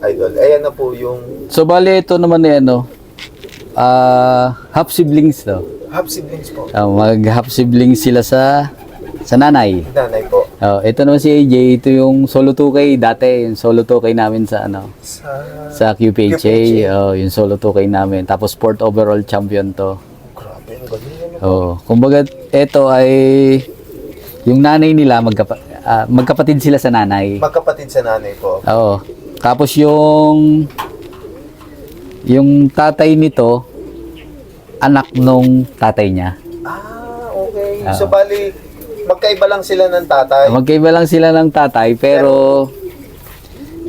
Idol. Ayan na po yung So, bali, ito naman eh, ano, half siblings to. half siblings po. Mag-half siblings sila sa nanay. Nanay po. Ito naman si AJ, ito yung solo 2K dati, yung solo 2K namin sa ano, sa QPHA. Yung solo 2K namin. Tapos sport overall champion to. Grabe, ang galing. Kumbaga, ito ay yung nanay nila, magkapatid sila sa nanay. Magkapatid sa nanay po. Tapos yung tatay nito, anak nung tatay niya. Okay. So, bali, magkaiba lang sila ng tatay. Magkaiba lang sila ng tatay, pero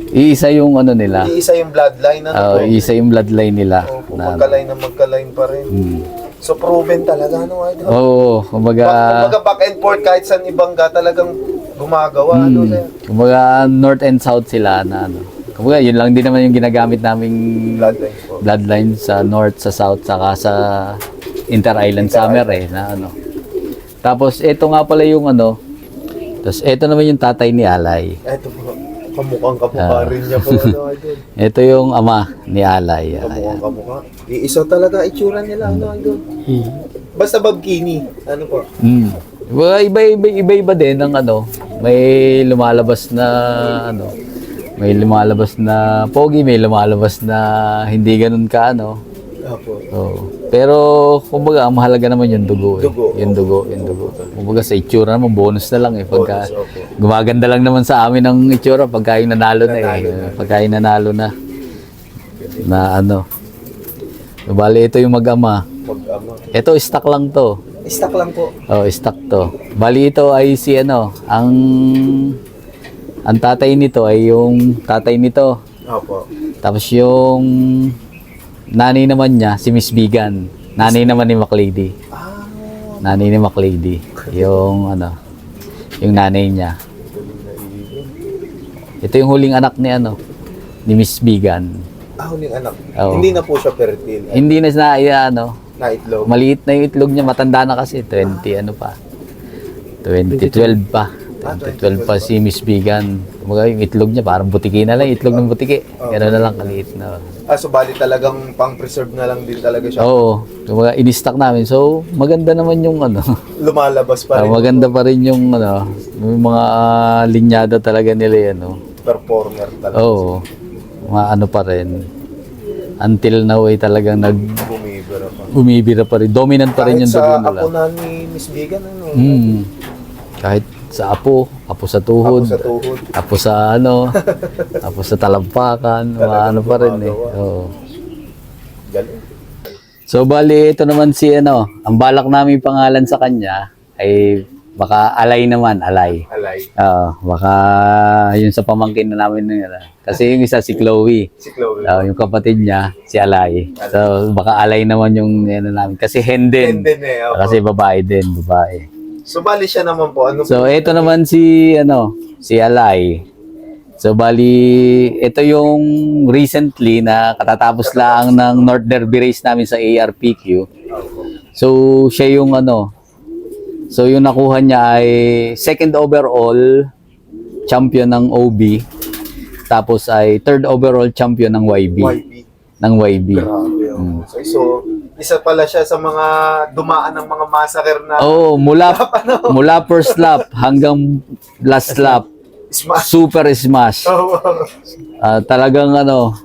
iisa yung ano nila. Iisa yung bloodline. Iisa yung bloodline nila. Magka-line pa rin. So, proven talaga, no, Idol? Kumbaga back and forth, kahit saan ibangga talagang gumagawa. Sir? Kumbaga, north and south sila na ano. Kumbaga, yun lang din naman yung ginagamit naming bloodline sa north, sa south, saka sa Inter-Island Summer na ano. Tapos, ito nga pala yung ano. Tapos, ito naman yung tatay ni Alay. Ito po. Kamukhang rin niya po. Idol. Ito yung ama ni Alay. Kamukha. Iisa talaga itsura nila. Idol. Basta babkini. Ano po? Iba-iba din ng ano. May lumalabas na ano. May lumalabas na pogi, may lumalabas na hindi ganun ka ano. Pero kumbaga ang mahalaga naman yung dugo. Yung dugo. Kumbaga sa itsura naman bonus na lang pagka gumaganda lang naman sa amin ang itsura pagka yung nanalo na Pagka yung nanalo na ano. Bali ito yung mag-ama. Ito stock lang to. Stock lang po. Stock to. Bali ito ay si ano, ang tatay nito ay yung tatay nito. Tapos yung nanay naman niya, si Miss Bigan. Nanay naman ni McLady. Nanay ni McLady. Yung ano, yung nanay niya. Ito yung huling anak ni ano, ni Miss Bigan. Huling anak. Hindi na po siya fertile. Hindi na ano, na itlog. Maliit na yung itlog niya, matanda na kasi 20 ano pa. 2012 pa. 2012 pa si Miss Bigan. Kumbaga yung itlog niya parang butiki na lang, itlog ng butiki. Gano'n na lang kaliit na. So bali talagang pang-preserve na lang din talaga siya. Kumbaga in-stock namin. So maganda naman yung ano. Lumalabas pa rin. Maganda pa rin yung ano, yung mga linyada talaga nila ano. Performer talaga. Mga ano pa rin. Until now ay talagang bumibira pa rin. Dominant pa rin yung dugo nila. Kahit sa apo na ni Miss Bigan, ano? Kahit sa apo sa tuhod, apo sa ano, apo sa talampakan, ano pa rin Galing. So bali ito naman si ano, ang balak namin pangalan sa kanya ay baka Alay naman, Alay. Baka yun sa pamangkin na namin kasi yung isa si Chloe. Yung kapatid niya si Alay. So baka Alay naman yung ano namin kasi hen din. Kasi babae din, babae. So bali siya naman po So ito naman si ano, si Alay. So bali ito yung recently na katatapos lang ng North Derby race namin sa ARPQ. So siya yung ano. So yung nakuha niya ay second overall champion ng OB. Tapos ay third overall champion ng YB. Ng YB. So isa pala siya sa mga dumaan ng mga massacre na mula first lap hanggang last lap. Super smash. Talagang ano,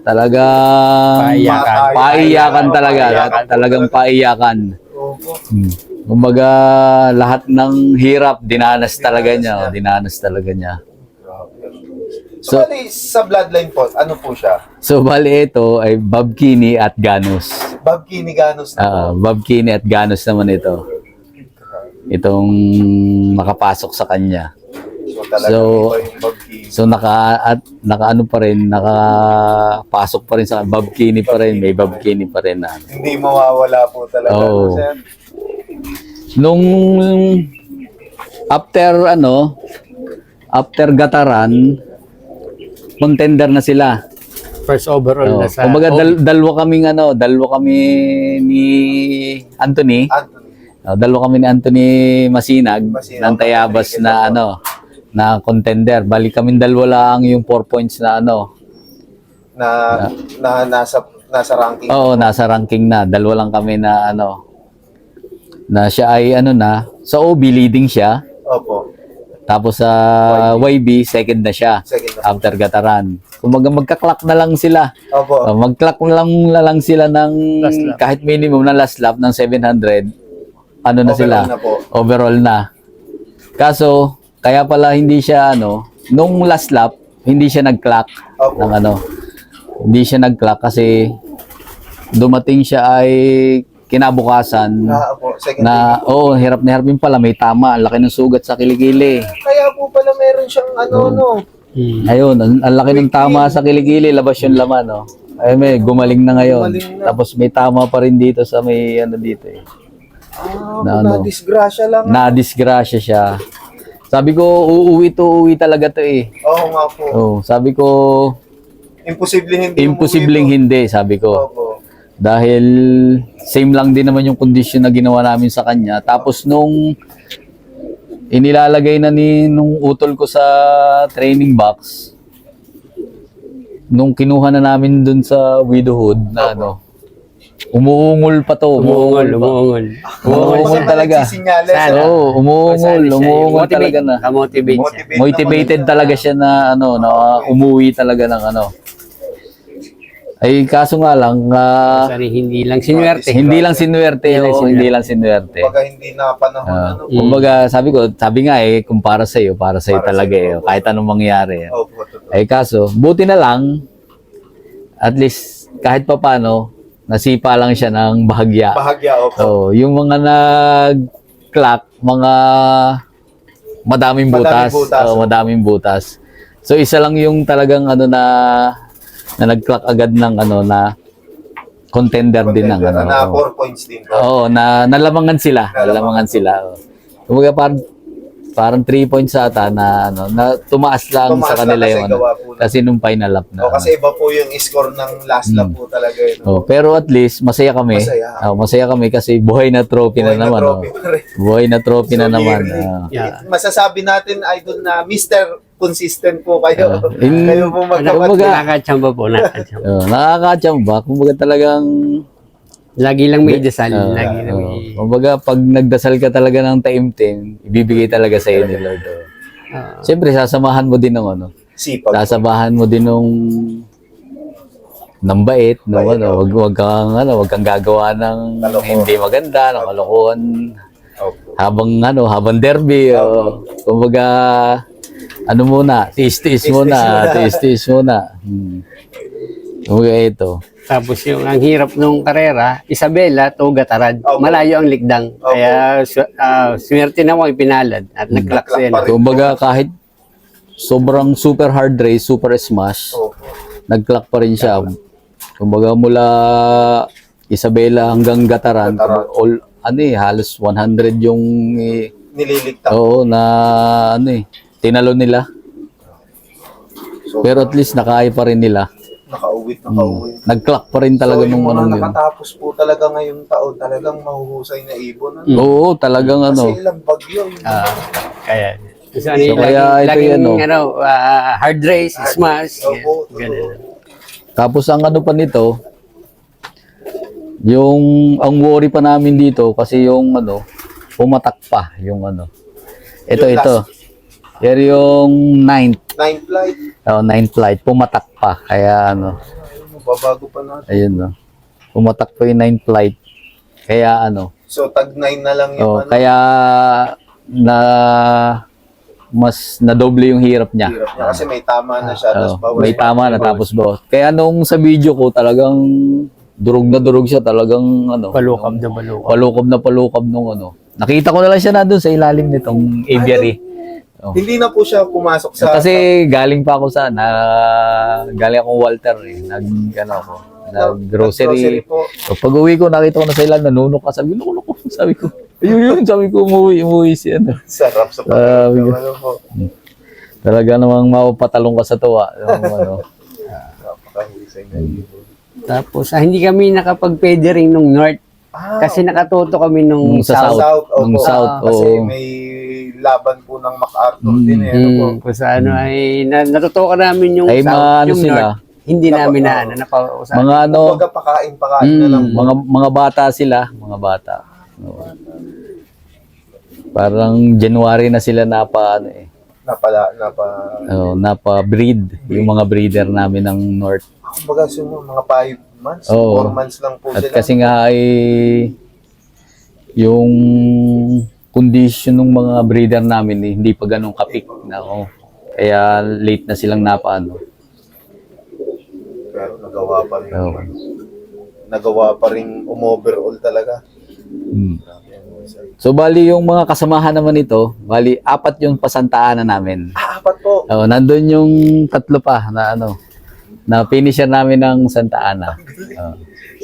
paiyakan talaga. Talagang paiyakan. Kumbaga lahat ng hirap dinanas talaga niya. So bali sa bloodline po, ano po siya? So bali ito ay Babkini at Ganus. Babkini Ganus na po. Babkini at Ganus naman ito. Itong nakapasok sa kanya. So naka-ano pa rin, nakapasok pa rin sa Babkini pa rin, may Babkini pa rin na. Hindi mawawala po talaga. Nung after Gataran, contender na sila. First overall na sa... Kumbaga dalawa kami ni Anthony. Dalawa kami ni Anthony Masinag ng Tayabas na ano, na contender. Bali kami dalawa lang yung 4 points na ano, na nasa ranking. Oo, nasa ranking na. Dalawa lang kami na na siya ay sa OB leading siya. Opo. Tapos sa YB, second na siya. Second na. After Gataran. Kumbaga magka-clock na lang sila. Opo. Mag-clock na lang sila ng Last lap. kahit minimum na last lap ng 700. Ano na Overall sila? na po. Overall na. Kaso, kaya pala hindi siya nung last lap, hindi siya nag-clock Opo. ng hindi siya nag-clock kasi dumating siya ay kinabukasan Opo. Second na hirap na hirap yun pala, may tama, ang laki ng sugat sa kilikili. Kaya po pala meron siyang Ayun, ang laki ng tama sa kilikili, labas yung laman, Ay, may gumaling na ngayon. Gumaling na. Tapos may tama pa rin dito sa may dito eh. na-disgrasya lang. Na-disgrasya siya. Sabi ko, uuwi talaga to eh. Oo nga po. Sabi ko, Imposibleng hindi, sabi ko. Opo. Dahil same lang din naman yung condition na ginawa namin sa kanya. Tapos nung inilalagay na nung utol ko sa training box, nung kinuha na namin dun sa widowhood na umuungol pa to. Umuungol talaga. Umuungol talaga na. Motivated talaga siya na umuwi talaga ng Ay kaso nga lang Sorry, hindi lang sinuwerte. hindi lang sinuwerte. Pagka hindi na panahon. Kumbaga sabi nga kung para sa iyo talaga kahit anong mangyari. Opo, totoo. Ay kaso, buti na lang at least kahit papaano nasipa lang siya ng bahagya. Bahagya, opo. Yung mga nag-clock, mga madaming butas. Madaming butas. So isa lang yung talagang na nag-clock agad ng na contender din ng Na 4 points din. nalamangan sila. Kumbaga parang 3 points ata na tumaas lang sa kanila yung kasi nung final lap na. Kasi iba po yung score ng last lap po talaga yun. Pero at least masaya kami. Masaya kami kasi buhay na trophy na naman. Buhay na trophy na naman. Masasabi natin, idol, na Mr. Consistent po kayo. Kayo po Nakakachamba po. Nakakachamba. Kumbaga talagang Lagi lang may dasal. Lagi lang may... Kumbaga, pag nagdasal ka talaga ng taimtim, ibibigay talaga sa iyo ni Lord. Siyempre, sasamahan mo din ng sipag. Sasamahan mo din ng bait, wag kang gagawa ng hindi maganda, ng kalokohan. Habang derby, kumbaga, tiis-tiis muna. Kumbaga ito. Tapos yung ang hirap nung karera, Isabela to Gataran. Malayo ang likdang. Kaya swerte na mo ipinalad at nag-clock siya. Kumbaga kahit sobrang super hard race, super smash, nag-clock pa rin siya. Kumbaga mula Isabela hanggang Gataran, halos 100 yung nililigtas. tinalo nila. Pero at least nakaya pa rin nila. Nakauwi. Nag-clock pa rin talaga nung yun. yun. Nakatapos po talaga ngayong taon, talagang mahuhusay na ibon. Oo, talagang Kasi ilang bagyo. Kaya ito hard race, smash. Ganun. Tapos ang pa nito, ang worry pa namin dito kasi yung pumatak pa yung Ito. Pero yung 9th flight. 9th flight, pumatak pa. Kaya Babago pa natin. ayun pumatak pa yung 9th flight. Kaya So tag 9 na lang yung kaya mas nadoble yung hirap niya. hirap niya. Kasi may tama na siya. Tapos bawas May pa. tama na tapos bawas. Kaya nung sa video ko talagang durog na durog siya, talagang Palukab na balukab. palukab nung Nakita ko na lang siya na doon sa ilalim nitong aviary. Hindi na po siya pumasok sa... Kasi galing pa ako galing akong Walter nag-grocery. po. So, pag uwi ko, nakita ko na sa ilalim, nanunok ka. Sabi ko, sabi ko, umuwi si Sarap sa Sabi ko. po. Talaga namang mapapatalong ka sa tuwa. Napakahusay na ibon. Tapos hindi kami nakapag-pedering nung north. Kasi nakatuto kami nung sa south. Nung south. Kasi may laban po ng MacArthur din kung sa ay natutukan namin yung ay south, yung sila. north. hindi namin na napausapan. Mga ano, Kumbaga pakain na lang. mga bata sila, mga bata. Oo. Parang January na sila napa ano eh. Napa-breed yung mga breeder namin ng North. Kumbaga mga 5 months, Oo. 4 months lang po At sila. kasi nga ay yung condition ng mga breeder namin eh, hindi pa ganun kapik na kaya late na silang napaano. Pero nagawa pa rin. Oo. Nagawa pa rin umoverall talaga. Hmm. Grabe yan, boy, sir. So bali yung mga kasamahan naman ito, bali 4 yung pasantaanan namin. 4 po. Nandun yung 3 pa na na finisher namin ng Santa Ana.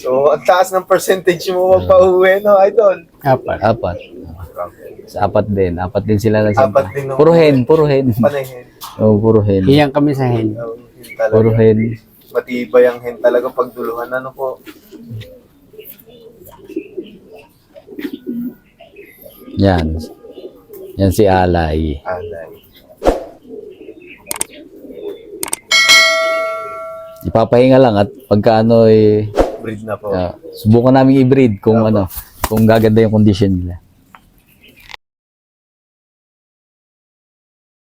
So, ang taas ng percentage mo magpa-uwi, no, idol? 4. Sa 4 din. 4 din sila ng Santa. 4 din, no? Puro hen. Panahin. Puro hen. Hiyang kami sa hen. Hen talaga. Puro hen. Matibay ang hen talaga pagduluhan. Ano po? Yan. Yan si Alay. Alay. Ipapahinga lang at pagka Breed na po. subukan namin i-breed kung kung gaganda yung condition nila.